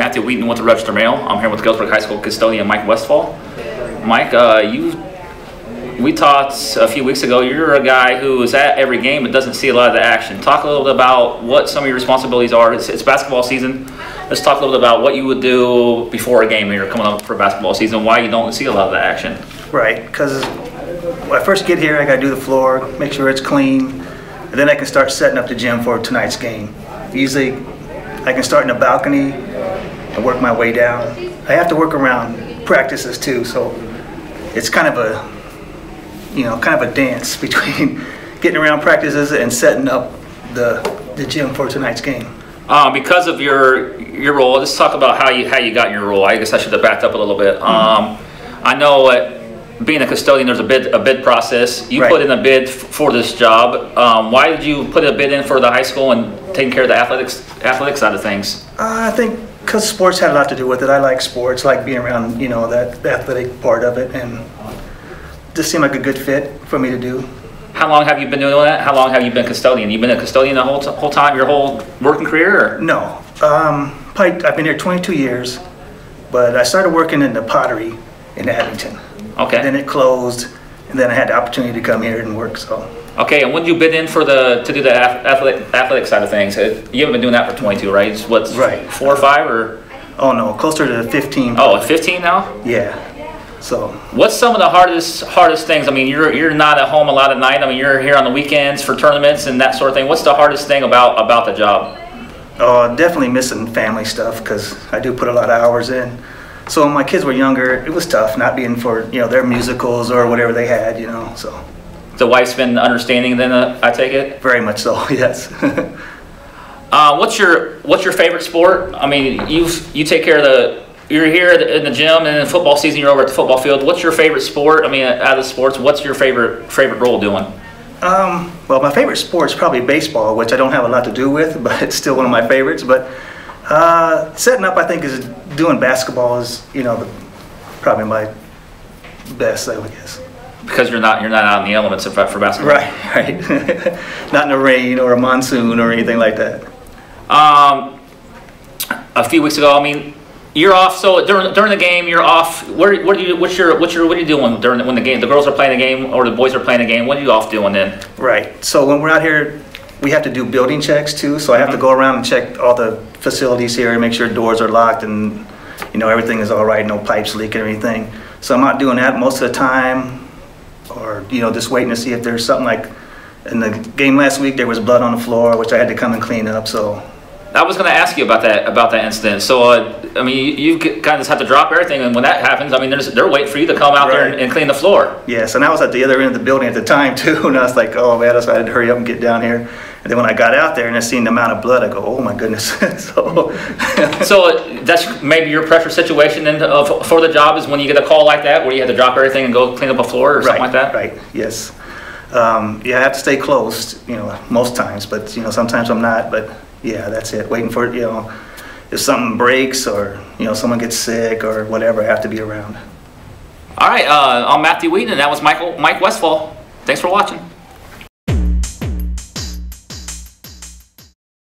Matthew Wheaton with the Register Mail. I'm here with Galesburg High School custodian Mike Westfall. Mike, we talked a few weeks ago. You're a guy who is at every game but doesn't see a lot of the action. Talk a little bit about what some of your responsibilities are. It's basketball season. Let's talk a little bit about what you would do before a game when you're coming up for basketball season, why you don't see a lot of the action. Right, because when I first get here, I got to do the floor, make sure it's clean, and then I can start setting up the gym for tonight's game. Usually, I can start in the balcony and work my way down. I have to work around practices too, so it's kind of a dance between getting around practices and setting up the gym for tonight's game. Because of your role, let's talk about how you got your role. I guess I should have backed up a little bit. I know being a custodian, there's a bid process. You put in a bid for this job. Why did you put a bid in for the high school and taking care of the athletic side of things? I think because sports had a lot to do with it. I like sports, like being around that athletic part of it, and just seemed like a good fit for me to do. How long have you been doing that? How long have you been custodian? You've been a custodian the whole time, your whole working career? Or? No, I've been here 22 years, but I started working in the pottery in Abington. Okay. And then it closed, and then I had the opportunity to come here and work. So. Okay, and when did you bid in to do the athletic side of things? You haven't been doing that for 22, right? It's what, right. 4 or 5 or? Oh no, closer to 15. Oh, 15 now? Yeah. So. What's some of the hardest things? I mean, you're not at home a lot at night. I mean, you're here on the weekends for tournaments and that sort of thing. What's the hardest thing about the job? Oh, definitely missing family stuff because I do put a lot of hours in. So when my kids were younger, it was tough not being for their musicals or whatever they had, So. The wife's been understanding then, I take it? Very much so, yes. What's your favorite sport? I mean, you take care of you're here in the gym, and in football season you're over at the football field. What's your favorite sport? I mean, out of sports, what's your favorite role doing? Well, my favorite sport is probably baseball, which I don't have a lot to do with, but it's still one of my favorites. But setting up, I think, is doing basketball is probably my best, I would guess. Because you're not out in the elements for basketball. Right. Not in the rain or a monsoon or anything like that. A few weeks ago, I mean, you're off. So during the game, you're off. What are you doing when the girls are playing the game or the boys are playing the game? What are you off doing then? Right. So when we're out here, we have to do building checks too. So I have to go around and check all the facilities here and make sure doors are locked and everything is all right, no pipes leaking or anything. So I'm not doing that most of the time, or just waiting to see if there's something. Like in the game last week, there was blood on the floor, which I had to come and clean up. So. I was going to ask you about that incident. So, I mean, you kind of just have to drop everything, and when that happens, I mean, they're waiting for you to come out there and clean the floor. Yes, and I was at the other end of the building at the time too, and I was like, oh man, so I had to hurry up and get down here. And then when I got out there and I seen the amount of blood, I go, oh my goodness. So that's maybe your pressure situation for the job is when you get a call like that, where you have to drop everything and go clean up a floor or something like that. Right. Yes. Yeah, I have to stay close. Most times, but sometimes I'm not. But yeah, that's it. Waiting for if something breaks or someone gets sick or whatever, I have to be around. All right. I'm Matthew Wheaton, and that was Mike Westfall. Thanks for watching.